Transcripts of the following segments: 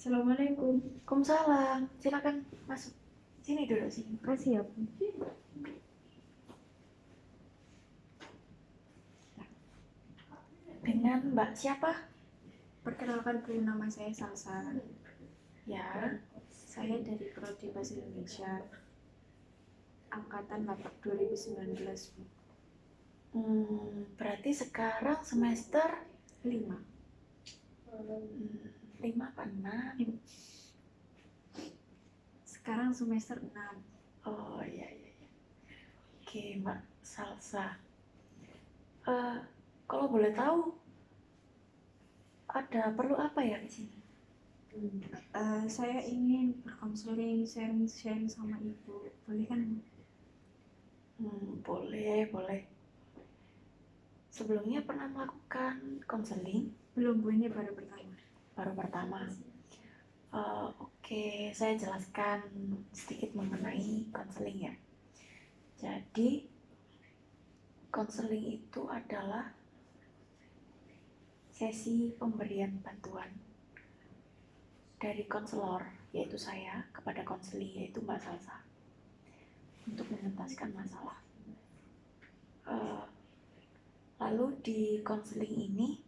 Assalamualaikum. Waalaikumsalam. Silakan masuk. Sini duduk sini. Makasih ya, Bu. Dengan Mbak siapa? Perkenalkan dulu, nama saya Salsa. Ya. Saya dari Prodi Bahasa Indonesia angkatan 2019, Bu. Berarti sekarang semester 5. 5 apa 6? Sekarang semester 6. Oh iya. Oke, Mbak Salsa. Kalau boleh tahu, ada perlu apa ya di sini? Saya ingin berkonseling, sharing sama Ibu. Boleh kan? Boleh. Sebelumnya pernah melakukan konseling? Belum, Bu. Ini baru pertama. Baru pertama. Oke, saya jelaskan sedikit mengenai konseling ya. Jadi, konseling itu adalah sesi pemberian bantuan dari konselor, yaitu saya, kepada konseli, yaitu Mbak Salsa, untuk mengentaskan masalah. Lalu di konseling ini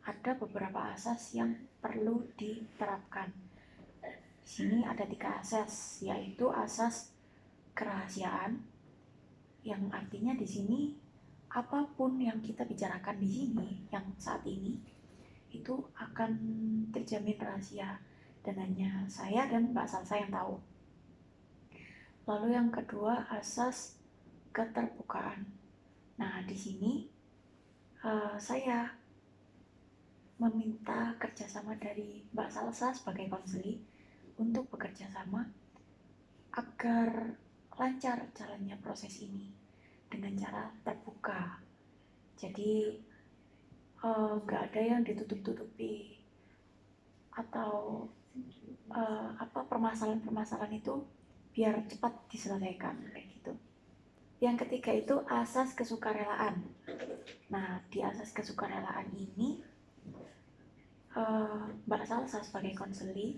ada beberapa asas yang perlu diterapkan. Di sini ada 3 asas, yaitu asas kerahasiaan, yang artinya di sini apapun yang kita bicarakan di sini, yang saat ini, itu akan terjamin rahasia dan hanya saya dan Mbak Salsa yang tahu. Lalu yang kedua, asas keterbukaan. Nah, di sini saya meminta kerjasama dari Mbak Salsa sebagai konseli untuk bekerja sama agar lancar jalannya proses ini dengan cara terbuka. Jadi nggak ada yang ditutup-tutupi atau permasalahan-permasalahan itu biar cepat diselesaikan kayak gitu. Yang ketiga itu asas kesukarelaan. Nah, di asas kesukarelaan ini Mbak Salsa sebagai konseli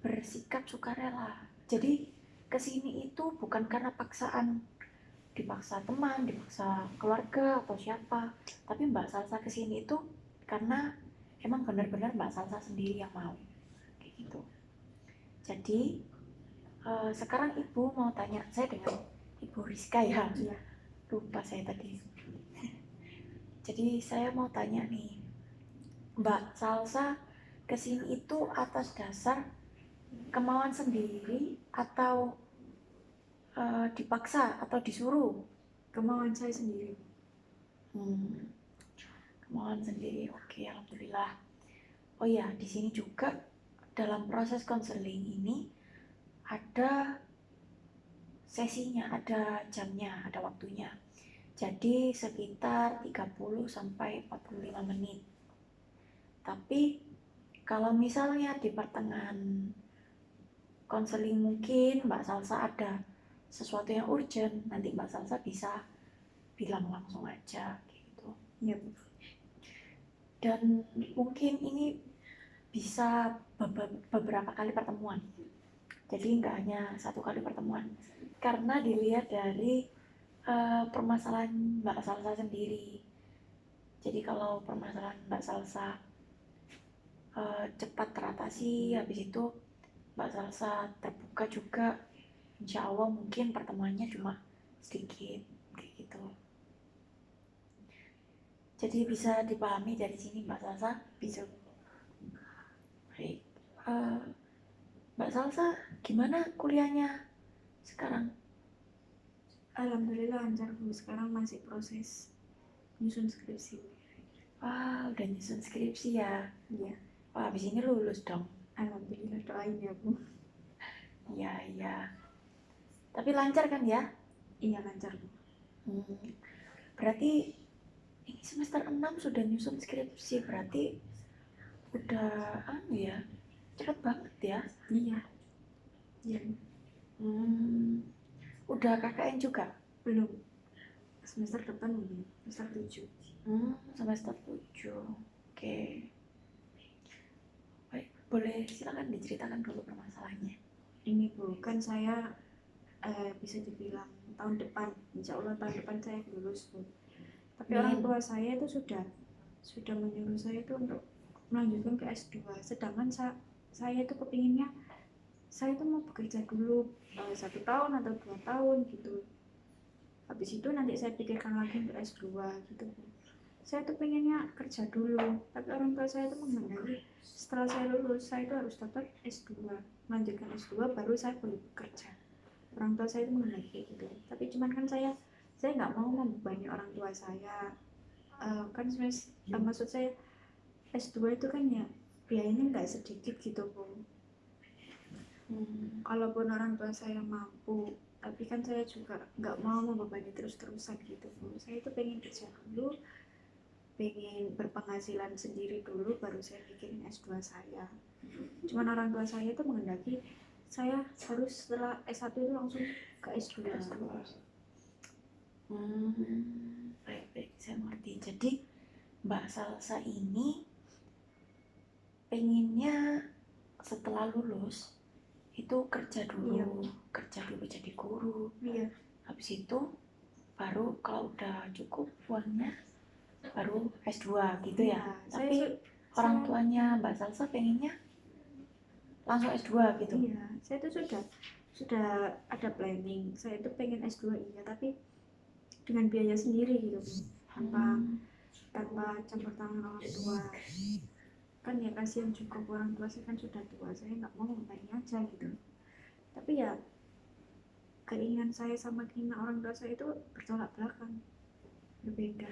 bersikap sukarela. Jadi kesini itu bukan karena paksaan, dipaksa teman, dipaksa keluarga atau siapa, tapi Mbak Salsa kesini itu karena emang benar-benar Mbak Salsa sendiri yang mau kayak gitu. Jadi sekarang Ibu mau tanya, saya dengan Ibu Rizka ya, lupa saya tadi. Jadi saya mau tanya nih, Mbak Salsa kesini itu atas dasar kemauan sendiri atau dipaksa atau disuruh? Kemauan saya sendiri. Kemauan sendiri, oke, alhamdulillah. Oh ya, di sini juga dalam proses konseling ini ada sesinya, ada jamnya, ada waktunya. Jadi sekitar 30 sampai 45 menit. Tapi kalau misalnya di pertengahan konseling mungkin Mbak Salsa ada sesuatu yang urgent, nanti Mbak Salsa bisa bilang langsung aja gitu. Iya, Bu. Dan mungkin ini bisa beberapa kali pertemuan. Jadi nggak hanya 1 kali pertemuan. Karena dilihat dari permasalahan Mbak Salsa sendiri. Jadi kalau permasalahan Mbak Salsa cepat teratasi, habis itu Mbak Salsa terbuka juga, insya Allah mungkin pertemuannya cuma sedikit kayak gitu. Jadi bisa dipahami dari sini Mbak Salsa? Bisa. Baik. Mbak Salsa gimana kuliahnya sekarang? Alhamdulillah lancar, Bu. Sekarang masih proses nyusun skripsi. Udah nyusun skripsi ya? Iya. Wah, habis ini lulus dong? Alhamdulillah, doain ya, Bu. Iya. Tapi lancar kan ya? Iya, lancar, Bu. Berarti ini semester 6 sudah nyusun skripsi, berarti udah cepet banget ya? Iya. Udah KKN juga? Belum. Semester depan belum. Semester 7. Semester 7. Oke. Baik. Boleh silakan diceritakan dulu permasalahannya. Ini Bu, kan saya bisa dibilang tahun depan, insya Allah tahun depan saya lulus Bu. Tapi orang tua saya itu sudah menyuruh saya itu untuk melanjutkan ke S2. Sedangkan saya itu kepinginnya saya itu mau bekerja dulu 1 tahun atau 2 tahun gitu. Habis itu nanti saya pikirkan lagi untuk S2 gitu Bu. Saya tuh pengennya kerja dulu, tapi orang tua saya tuh menghendaki setelah saya lulus saya itu harus dapat S2, melanjutkan S2 baru saya boleh bekerja. Orang tua saya itu menghendaki gitu, tapi cuman kan saya nggak mau membebani orang tua saya. Kan maksud saya S2 itu kan ya biayanya nggak sedikit gitu Bu. Kalaupun orang tua saya mampu, tapi kan saya juga nggak mau membebani terus-terusan gitu Bu. Saya itu pengen kerja dulu, pengen berpenghasilan sendiri dulu baru saya bikin S2 saya. Cuman orang tua saya itu menghendaki saya harus setelah S1 itu langsung ke S2. Baik, saya mengerti. Jadi Mbak Salsa ini pengennya setelah lulus itu kerja dulu jadi guru. Iya. Habis itu baru kalau udah cukup uangnya baru S2 gitu ya. Tapi orang tuanya Mbak Salsa pengennya langsung S2 gitu. Iya, saya itu sudah ada planning. Saya itu pengen S2 iya, tapi dengan biaya sendiri gitu, tanpa campur tangan orang tua. Kan ya kasihan juga orang tua saya kan sudah tua, saya nggak mau membebani aja gitu. Tapi ya keinginan saya sama keinginan orang tua saya itu bertolak belakang, berbeda.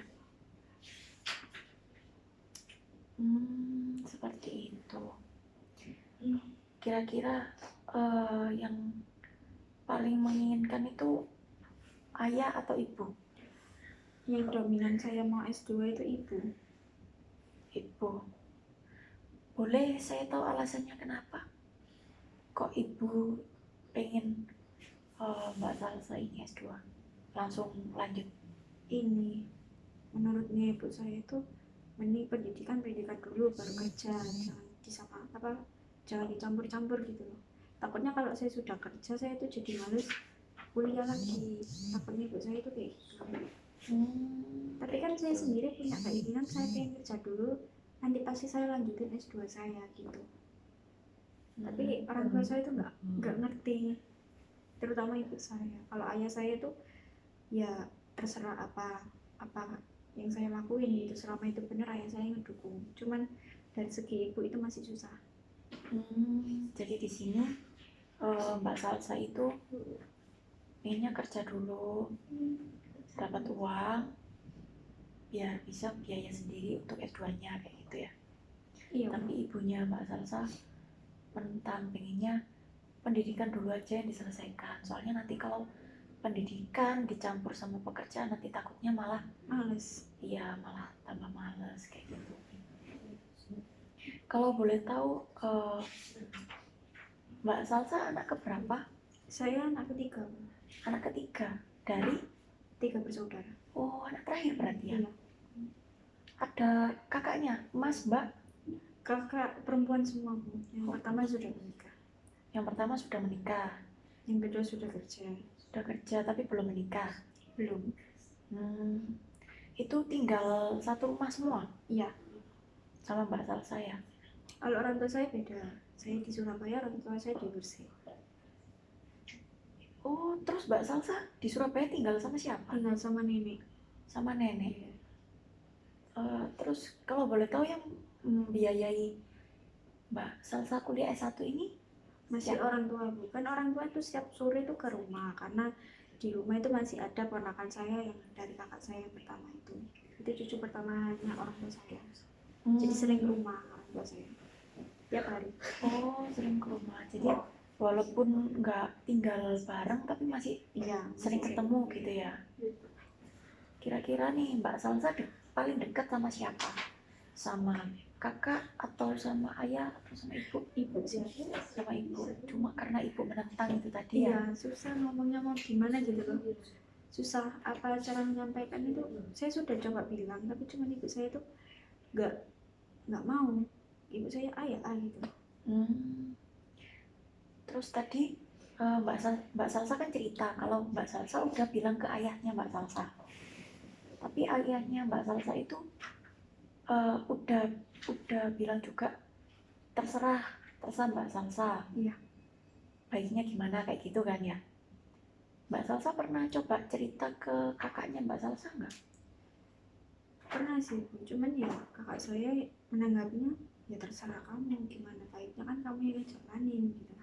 Seperti itu. Kira-kira yang paling menginginkan itu ayah atau ibu? Yang dominan saya mau S2 itu ibu. Ibu. Boleh saya tahu alasannya kenapa? Kok ibu pengen Mbak Salsa ini S2? Langsung lanjut. Ini menurutnya ibu saya itu mending pendidikan dulu baru kerja, jangan dicampur-campur gitu loh. Takutnya kalau saya sudah kerja saya itu jadi males kuliah lagi. Takutnya ibu saya itu kayak gitu. Tapi kan saya sendiri punya keinginan saya pengen kerja dulu, nanti pasti saya lanjutin S2 saya gitu. Tapi orang tua saya itu nggak ngerti, terutama ibu saya. Kalau ayah saya itu ya terserah apa yang saya lakuin gitu, selama itu benar ayah saya ngedukung. Cuman dari segi ibu itu masih susah. Jadi di sini Mbak Salsa itu pengennya kerja dulu, dapat uang, biar bisa biaya sendiri untuk S2-nya kayak gitu ya. Iya. Tapi ibunya Mbak Salsa menentang, pengennya pendidikan dulu aja yang diselesaikan. Soalnya nanti kalau pendidikan dicampur sama pekerjaan nanti takutnya malah males. Iya, malah tambah males kayak gitu. Kalau boleh tahu Mbak Salsa anak keberapa? Saya anak ketiga. Anak ketiga dari 3 bersaudara. Oh, anak terakhir berarti ya? Iya. Ada kakaknya, Mas, Mbak? Kakak perempuan semua Bu. Yang pertama sudah menikah. Yang pertama sudah menikah. Yang kedua sudah kerja. Sudah kerja tapi belum menikah. Belum. Itu tinggal satu rumah semua? Iya. Sama Mbak Salsa ya? Kalau orang tua saya beda. Saya di Surabaya, orang tua saya di Gresik. Oh, terus Mbak Salsa di Surabaya tinggal sama siapa? Tinggal sama nenek. Sama nenek. Terus kalau boleh tahu yang membiayai Mbak Salsa kuliah S1 ini masih siapa? Orang tua Bu. Kan orang tua itu setiap sore itu ke rumah, karena di rumah itu masih ada ponakan saya yang dari kakak saya yang pertama itu cucu pertamanya orang tua saya. Jadi sering ke rumah orang tua saya tiap hari. Oh, sering ke rumah. Jadi walaupun nggak tinggal bareng tapi masih sering ketemu gitu ya. Kira-kira nih Mbak Salsa paling dekat sama siapa? Sama kakak atau sama ayah atau sama ibu? Ibu sih. Sama ibu. Cuma karena ibu menentang itu tadi ya. Iya, susah ngomongnya mau gimana gitu loh. Susah apa cara menyampaikan itu. Saya sudah coba bilang, tapi cuma ibu saya tuh nggak mau. Ibu saya ayah gitu. Terus tadi Mbak Salsa kan cerita kalau Mbak Salsa udah bilang ke ayahnya Mbak Salsa. Tapi ayahnya Mbak Salsa itu udah bilang juga terserah Mbak Salsa. Iya. Baiknya gimana kayak gitu kan ya. Mbak Salsa pernah coba cerita ke kakaknya Mbak Salsa nggak? Pernah sih Bu, cuman ya kakak saya menanggapinya ya terserah kamu, gimana baiknya kan kamu yang jalanin gitu.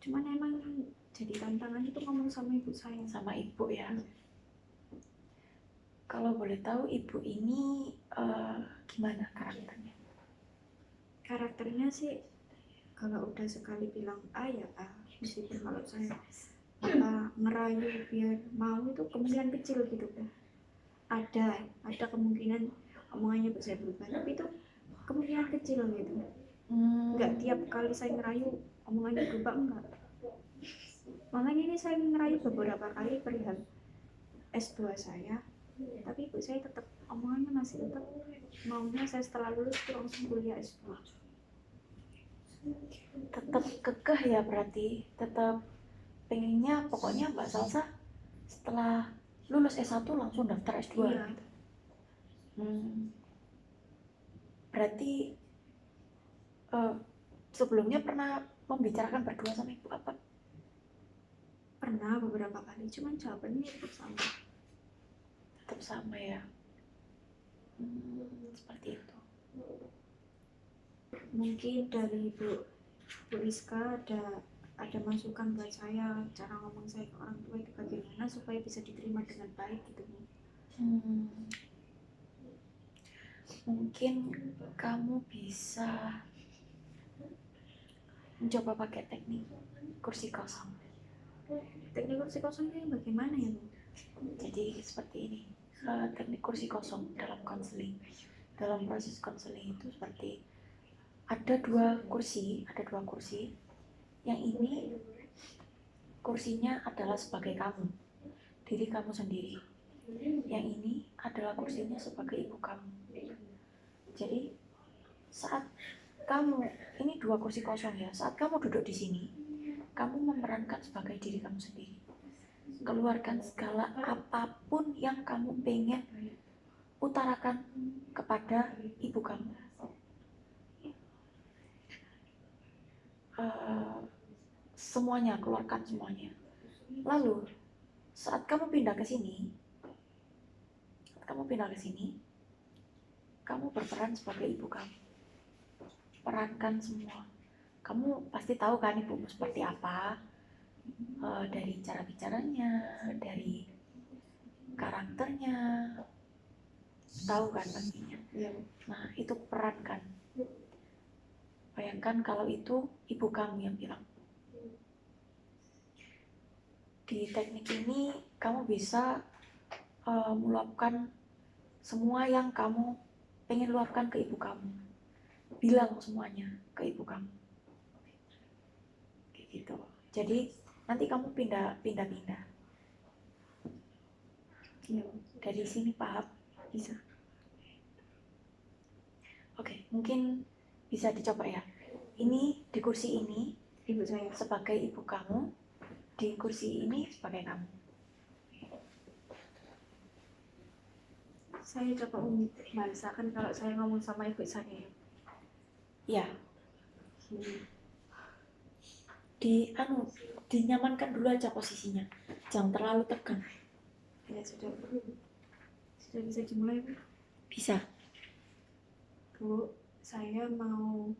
Cuman emang jadi tantangan itu ngomong sama ibu saya. Sama ibu ya. Kalau boleh tahu ibu ini gimana karakternya? Karakternya sih kalau udah sekali bilang A ya A, meskipun kalau saya ngerayu biar mau itu kemungkinan kecil gitu kan. Ada kemungkinan omongannya bisa berubah, tapi itu kemungkinan kecil gitu. Enggak tiap kali saya ngerayu omongannya berubah, enggak. Makanya ini saya ngerayu beberapa kali perihal S2 saya, tapi ibu saya tetap omongannya masih tetap maunya saya setelah lulus itu langsung kuliah S2. Tetap kekeh ya, berarti tetap pengennya pokoknya Mbak Salsa setelah lulus S1 langsung daftar S2. Iya. Berarti sebelumnya pernah membicarakan berdua sama ibu apa? Pernah beberapa kali, cuman jawabannya tetap sama. Tetap sama ya. Seperti itu. Mungkin dari Bu Rizka ada masukan buat saya, cara ngomong saya ke orang tua itu bagaimana supaya bisa diterima dengan baik gitu Bu. Mungkin kamu bisa mencoba pakai teknik kursi kosong. Teknik kursi kosong ini bagaimana ya Bu? Jadi seperti ini, teknik kursi kosong dalam konseling, dalam proses konseling itu seperti ada dua kursi, yang ini kursinya adalah sebagai kamu, diri kamu sendiri, yang ini adalah kursinya sebagai ibu kamu. Jadi saat kamu, ini dua kursi kosong ya, saat kamu duduk di sini, kamu memerankan sebagai diri kamu sendiri. Keluarkan segala apapun yang kamu pengen utarakan kepada ibu kamu. Semuanya, keluarkan semuanya. Lalu saat kamu pindah ke sini, kamu berperan sebagai ibu kamu. Perankan semua. Kamu pasti tahu kan ibumu seperti apa, dari cara bicaranya, dari karakternya, tahu kan pastinya. Nah, itu perankan. Bayangkan kalau itu ibu kamu yang bilang. Di teknik ini kamu bisa meluapkan semua yang kamu pengen luapkan ke ibu kamu. Bilang semuanya ke ibu kamu. Kayak gitu. Jadi nanti kamu pindah. Iya. Dari sini paham? Bisa. Oke, mungkin bisa dicoba ya. Ini di kursi ini ibu saya sebagai ibu kamu, di kursi ini sebagai kamu. Saya coba membahasakan kalau saya ngomong sama ibu saya. Ya. Dinyamankan dulu aja posisinya. Jangan terlalu tegang. Ya sudah bisa dimulai Bu? Bisa. Bu, saya mau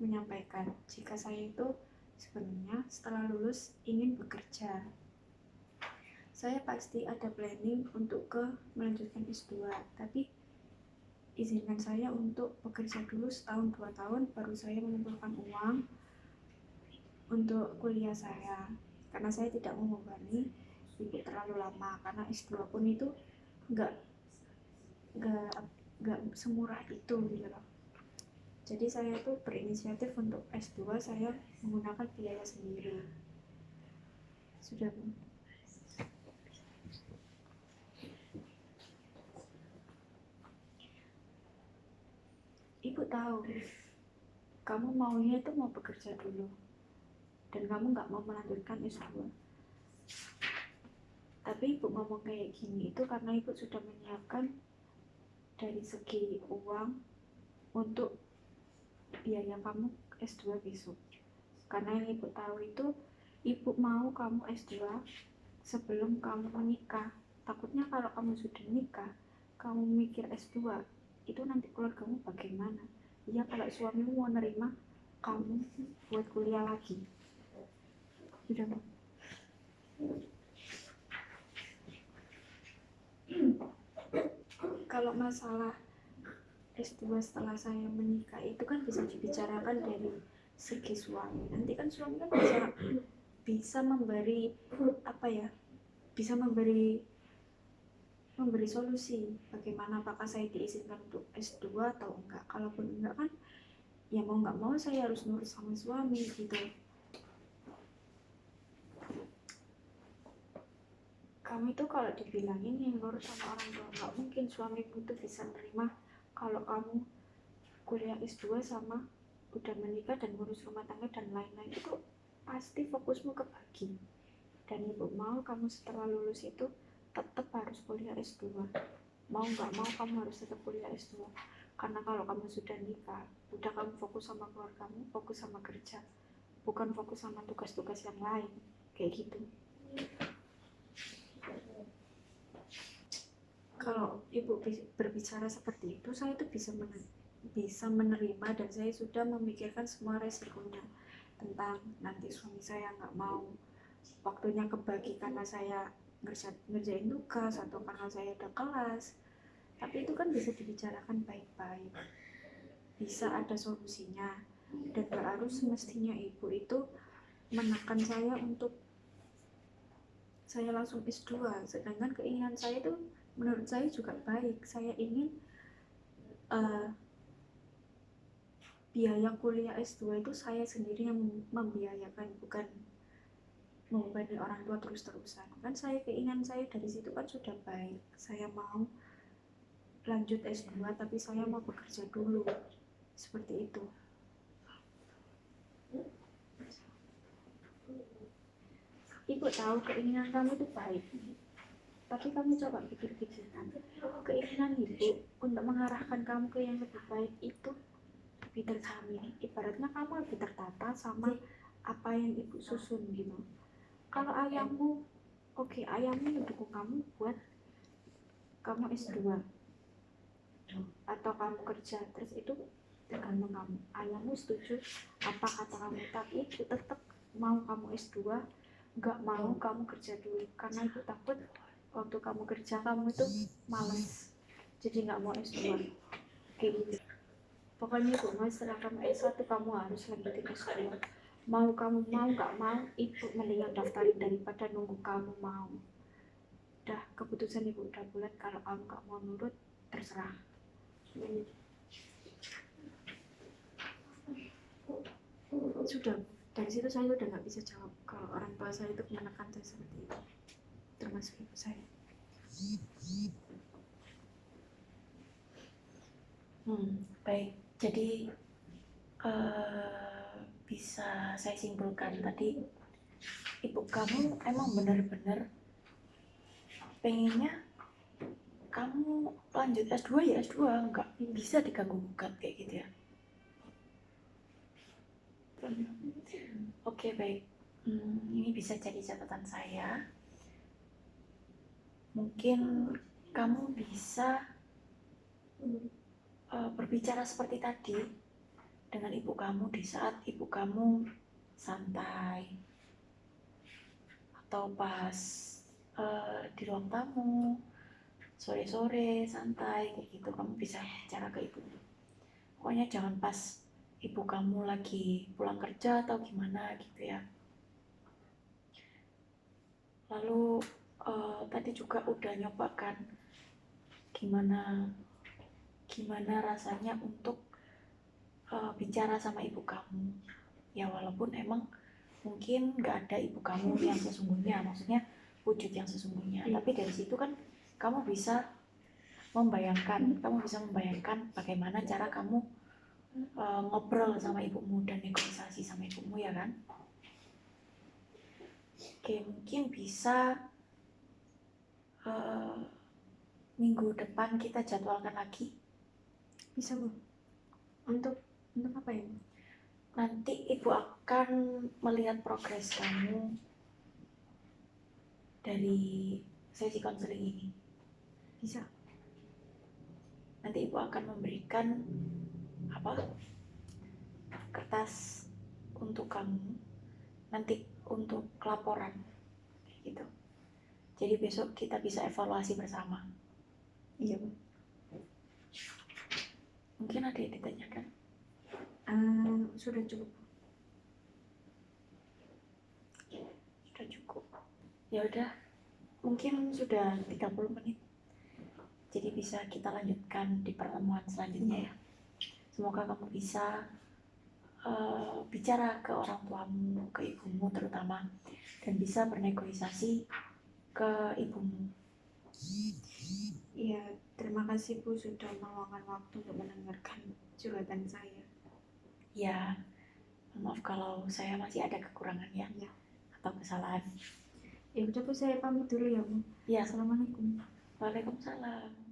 menyampaikan jika saya itu sebenarnya setelah lulus ingin bekerja. Saya pasti ada planning untuk melanjutkan S2, tapi izinkan saya untuk bekerja dulu setahun 2 tahun baru saya mengumpulkan uang untuk kuliah saya, karena saya tidak mau membebani ibu terlalu lama, karena S2 pun itu nggak semurah itu gitu loh. Jadi saya tuh berinisiatif untuk S2 saya menggunakan biaya sendiri. Sudah Bu. Ibu tahu kamu maunya itu mau bekerja dulu dan kamu nggak mau melanjutkan S2. Tapi ibu ngomong kayak gini itu karena ibu sudah menyiapkan dari segi uang untuk biaya kamu S2 besok. Karena yang ibu tahu itu, ibu mau kamu S2 sebelum kamu menikah. Takutnya kalau kamu sudah nikah, kamu mikir S2, itu nanti keluargamu bagaimana? Ya kalau suamimu mau nerima kamu buat kuliah lagi. Sudah, Bu. Kalau masalah S2 setelah saya menikah itu kan bisa dibicarakan dari segi suami. Nanti kan suami kan bisa memberi apa ya? Bisa memberi solusi bagaimana, apakah saya diizinkan untuk S2 atau enggak. Kalaupun enggak kan ya mau nggak mau saya harus nurut sama suami gitu. Kamu itu kalau dibilangin yang nurut sama orang tua, nggak mungkin suamimu itu bisa nerima kalau kamu kuliah S2 sama udah menikah dan ngurus rumah tangga dan lain-lain. Itu pasti fokusmu kebagi. Dan ibu mau kamu setelah lulus itu tetap harus kuliah S2. Mau nggak mau kamu harus tetap kuliah S2. Karena kalau kamu sudah nikah, udah kamu fokus sama keluargamu, fokus sama kerja, bukan fokus sama tugas-tugas yang lain. Kayak gitu. Kalau ibu berbicara seperti itu, saya itu bisa menerima dan saya sudah memikirkan semua resikonya tentang nanti suami saya nggak mau waktunya kebagi karena saya ngerjain tugas atau karena saya ada kelas. Tapi itu kan bisa dibicarakan baik-baik, bisa ada solusinya, dan gak harus semestinya ibu itu menekan saya untuk saya langsung S2, sedangkan keinginan saya itu menurut saya juga baik. Saya ingin biaya kuliah S2 itu saya sendiri yang membiayakan, bukan membebani orang tua terus-terusan. Kan saya keinginan saya dari situ kan sudah baik. Saya mau lanjut S2 tapi saya mau bekerja dulu. Seperti itu. Ibu tahu keinginan kamu itu baik. Tapi kamu coba pikir-pikirkan, keinginan ibu untuk mengarahkan kamu ke yang lebih baik itu lebih terjamin. Ibaratnya kamu lebih tertata sama apa yang ibu susun gitu. Kalau ayahmu, oke, ayahmu mendukung kamu buat kamu S2 atau kamu kerja, terus itu tergantung kamu. Ayahmu setuju apa kata kamu, tapi ibu tetap mau kamu S2, nggak mau kamu kerja dulu karena ibu takut waktu kamu kerja kamu itu males, jadi nggak mau S2 kayak gitu. Pokoknya ibu mau setelah kamu S1 kamu harus lanjutin S2. Mau kamu mau nggak mau, ibu mendingan daftarin daripada nunggu kamu mau. Udah keputusan ibu udah bulat, kalau kamu nggak mau nurut terserah. Sudah, dari situ saya udah nggak bisa jawab kalau orang tua saya itu menekan saya seperti itu, termasuk ibu saya. Baik, jadi bisa saya simpulkan tadi ibu kamu emang benar-benar pengennya kamu lanjut S2 ya S2, nggak bisa diganggu gugat kayak gitu ya. Oke, baik. Ini bisa jadi catatan saya. Mungkin kamu bisa berbicara seperti tadi dengan ibu kamu di saat ibu kamu santai atau pas di ruang tamu sore-sore santai kayak gitu. Kamu bisa bicara ke ibu. Pokoknya jangan pas ibu kamu lagi pulang kerja atau gimana gitu ya. Lalu tadi juga udah nyoba kan gimana rasanya untuk bicara sama ibu kamu. Ya walaupun emang mungkin nggak ada ibu kamu yang sesungguhnya, maksudnya wujud yang sesungguhnya. Tapi dari situ kan kamu bisa membayangkan bagaimana cara kamu ngobrol sama ibumu dan negosiasi sama ibumu ya kan. Oke, mungkin bisa minggu depan kita jadwalkan lagi. Bisa Bu. Untuk apa ya Bu? Nanti ibu akan melihat progres kamu dari sesi konseling ini. Bisa. Nanti ibu akan memberikan kertas untuk kamu nanti untuk laporan gitu. Jadi besok kita bisa evaluasi bersama. Iya Bu. Mungkin ada yang ditanyakan? Sudah cukup. Sudah cukup. Ya udah, mungkin sudah 30 menit. Jadi bisa kita lanjutkan di pertemuan selanjutnya ya. Semoga kamu bisa bicara ke orang tuamu, ke ibumu terutama, dan bisa bernegosiasi ke ibumu. Iya, terima kasih Bu sudah meluangkan waktu untuk mendengarkan curhatan saya. Ya, maaf kalau saya masih ada kekurangan ya, atau kesalahan. Ya udah Bu, saya pamit dulu ya Bu. Ya, Assalamualaikum. Waalaikumsalam.